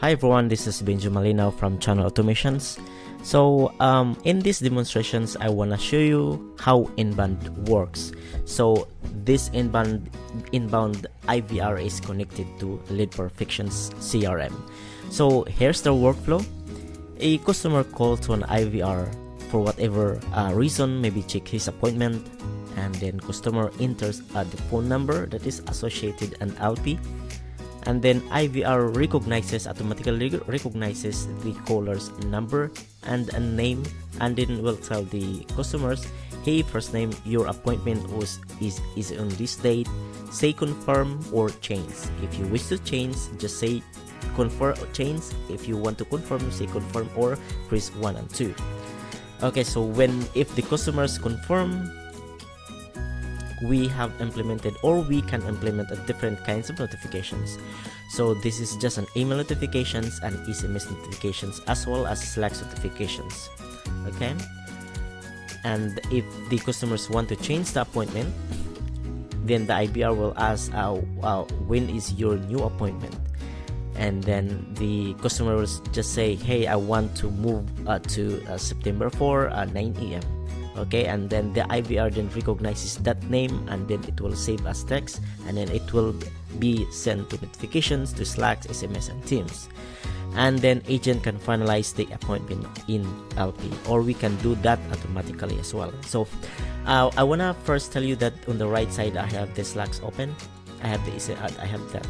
Hi everyone, this is Benjo Malinaw from Channel Automations. So in these demonstrations, I want to show you how inbound works. So this inbound IVR is connected to LeadPerfection's CRM. So here's the workflow. A customer calls to an IVR for whatever reason, maybe check his appointment, and then customer enters the phone number that is associated an LP. And then IVR automatically recognizes the caller's number and a name, and then will tell the customers, hey, first name, your appointment is on this date, say confirm or change. If you wish to change, just say confirm or change. If you want to confirm, say confirm or press 1 and 2. Okay, so if the customers confirm, we have implemented, or we can implement different kinds of notifications. So this is just an email notifications and SMS notifications, as well as Slack notifications. Okay, and if the customers want to change the appointment, then the IVR will ask when is your new appointment, and then the customer will just say, hey, I want to move to September 4 9 a.m. Okay, and then the IVR then recognizes that name, and then it will save as text, and then it will be sent to notifications to Slack, SMS, and Teams. And then agent can finalize the appointment in LP, or we can do that automatically as well. So I wanna first tell you that on the right side I have the Slacks open, I have the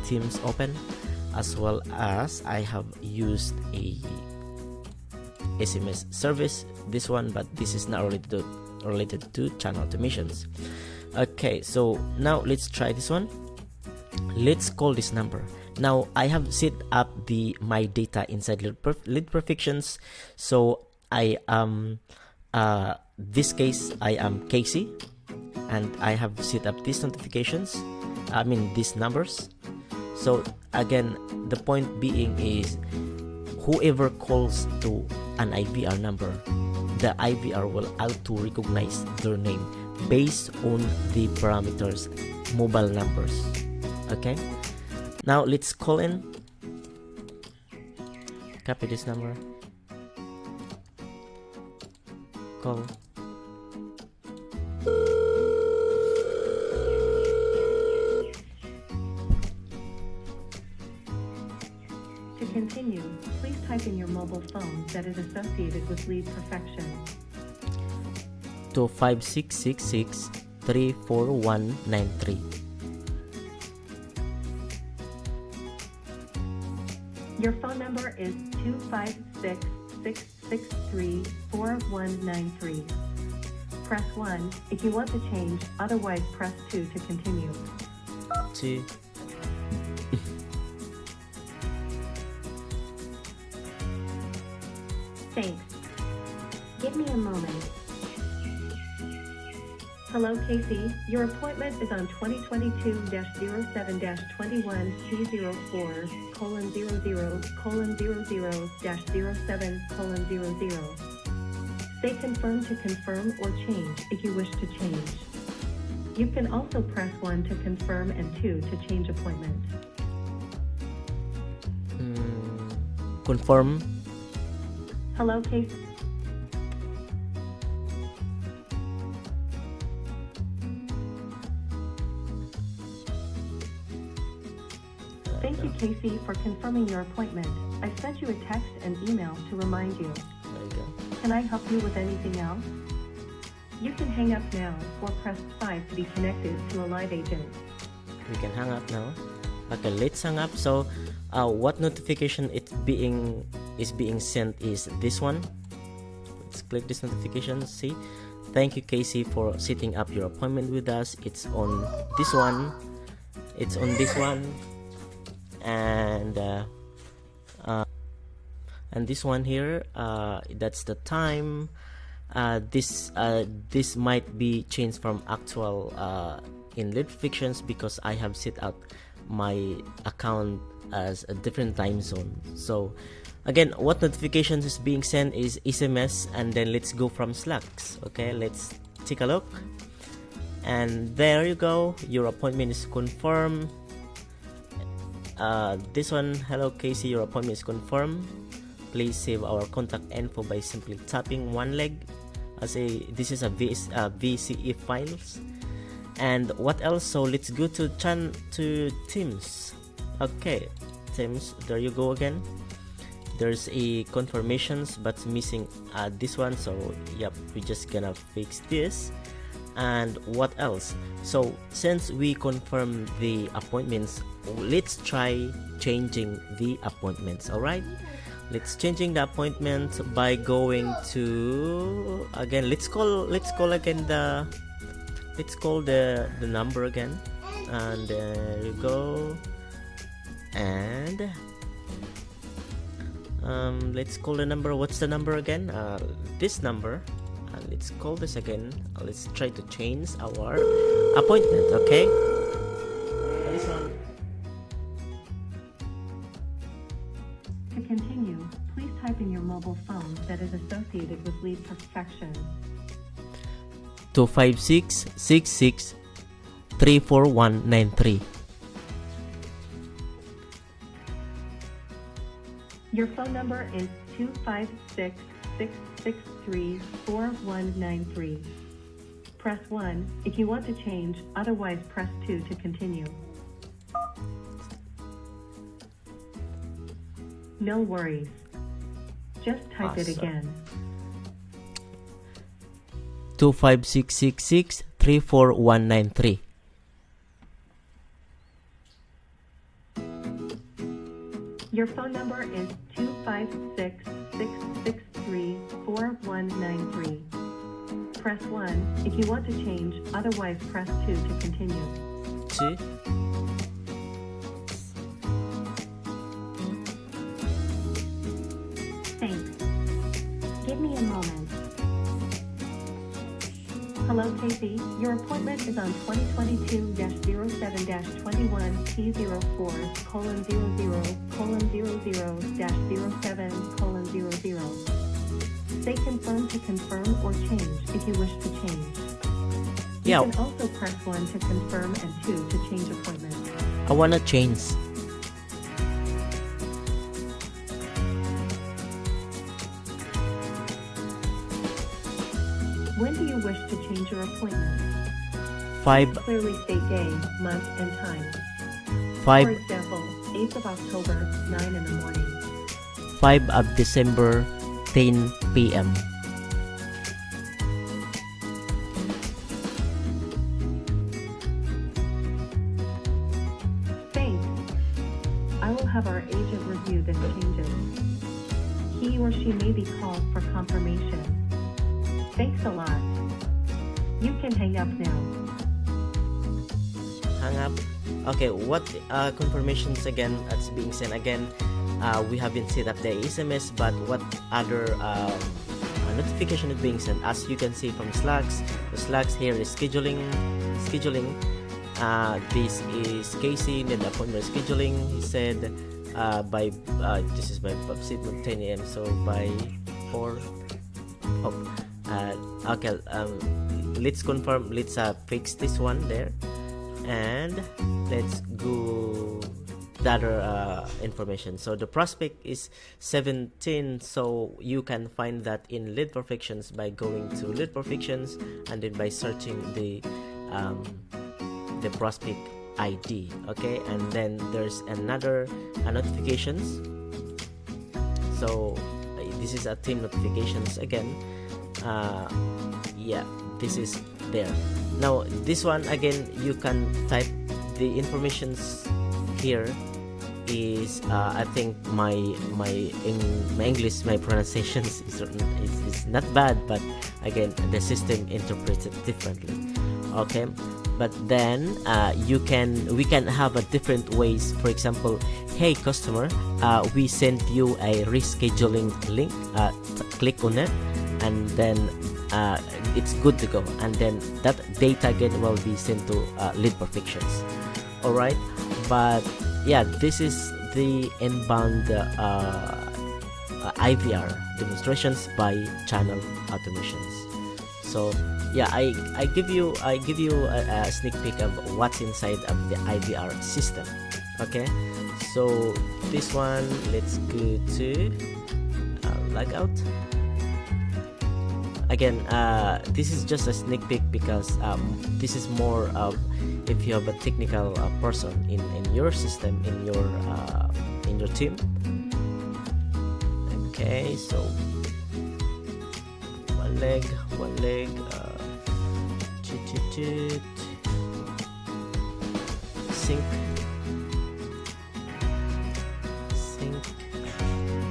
Teams open, as well as I have used a SMS service, this one, but this is not related to channel automations. Okay, so now let's try this one. Let's call this number. Now I have set up my data inside LeadPerfections. So I am this case I am Casey, and I have set up these notifications, these numbers. So again, the point being is, whoever calls to an IVR number, the IVR will auto recognize their name based on the parameters mobile numbers. Okay, now let's call in, copy this number, call. To continue, please type in your mobile phone that is associated with LeadPerfection. 25666-34193. Your phone number is 256-663-4193. Press 1 if you want to change, otherwise press 2 to continue. 2. Thanks. Give me a moment. Hello, Casey. Your appointment is on 2022-07-21C04:00:00-07:00. Say confirm to confirm or change if you wish to change. You can also press 1 to confirm and 2 to change appointment. Confirm. Hello, Casey. Thank you, Casey, for confirming your appointment. I sent you a text and email to remind you. There you go. Can I help you with anything else? You can hang up now or press 5 to be connected to a live agent. We can hang up now. Okay, let's hang up. So what notification is being sent is this one. Let's click this notification. See, thank you, Casey, for setting up your appointment with us. It's on this one, and this one here, that's the time. This might be changed from actual in LeadPerfections, because I have set up my account as a different time zone. So again, what notifications is being sent is SMS, and then let's go from Slacks. Okay, let's take a look, and there you go, your appointment is confirmed. this one, hello Casey, your appointment is confirmed. Please save our contact info by simply tapping one leg. As a this is a VCE files. And what else? So let's go to Teams. Okay, Teams, there you go again. There's a confirmations but missing this one, so yep, we're just gonna fix this. And what else? So since we confirm the appointments, let's try changing the appointments. All right, let's changing the appointment by going to, again, let's call again the number again, and there you go. And let's call the number. What's the number again? This number. Let's call this again. Let's try to change our appointment. Okay, this one. To continue, please type in your mobile phone that is associated with LeadPerfection. 256-66-34193. Your phone number is 256-663-4193. Press 1 if you want to change, otherwise press 2 to continue. No worries. Just type it again. 256-663-4193. Your phone number is 256-663-4193. Press 1 if you want to change, otherwise press 2 to continue. 2. Thanks. Give me a moment. Hello Casey, your appointment is on 2022-07-21T04:00:00-07:00. Say confirm to confirm or change if you wish to change. You can also press 1 to confirm and 2 to change appointment. I wanna change. When do you wish to change your appointment? 5. Clearly state day, month, and time. 5. For example, 8th of October, 9 in the morning. 5 of December, 10 p.m. Thanks. I will have our agent review the changes. He or she may be called for confirmation. Thanks a lot. You can hang up now. Hang up. Okay, what confirmations again that's being sent again? We haven't set up the SMS, but what other notification is being sent? As you can see from Slacks, the Slacks here is scheduling. This is Casey in the appointment scheduling. He said this is my statement 10 a.m. So by 4. Okay, let's confirm. Let's fix this one there, and let's go the other information. So the prospect is 17, so you can find that in LeadPerfections by going to LeadPerfections and then by searching the prospect ID. Okay, and then there's another notifications. So this is a team notifications again. Yeah, this is there. Now this one again, you can type the informations here. Is I think my English, my pronunciations is not bad, but again the system interprets it differently. Okay, but then we can have a different ways. For example, hey customer, we sent you a rescheduling link, click on it, and then it's good to go, and then that data again will be sent to LeadPerfections. All right, but yeah, this is the inbound IVR demonstrations by channel automations. So yeah, I give you a sneak peek of what's inside of the IVR system. Okay, So this one, let's go to logout. Again, this is just a sneak peek because this is more of if you have a technical person in your system, in your team. Okay, so one leg, sync,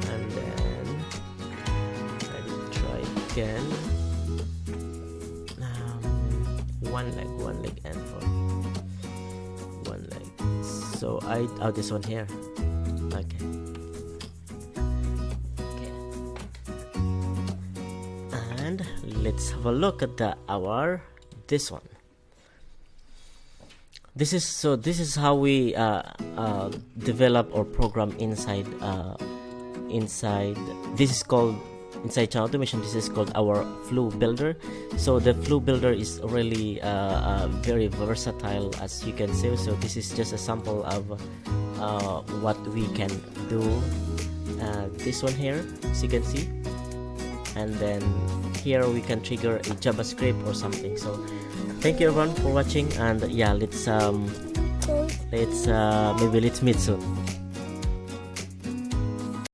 and then try again. One leg and one leg. So this one here. Okay. And let's have a look at this one. This is how we develop or program inside. This is called inside channel automation. This is called our flow builder. So the flow builder is really very versatile, as you can see. So this is just a sample of what we can do. This one here, as you can see, and then here we can trigger a JavaScript or something. So thank you everyone for watching, and yeah, let's maybe let's meet soon.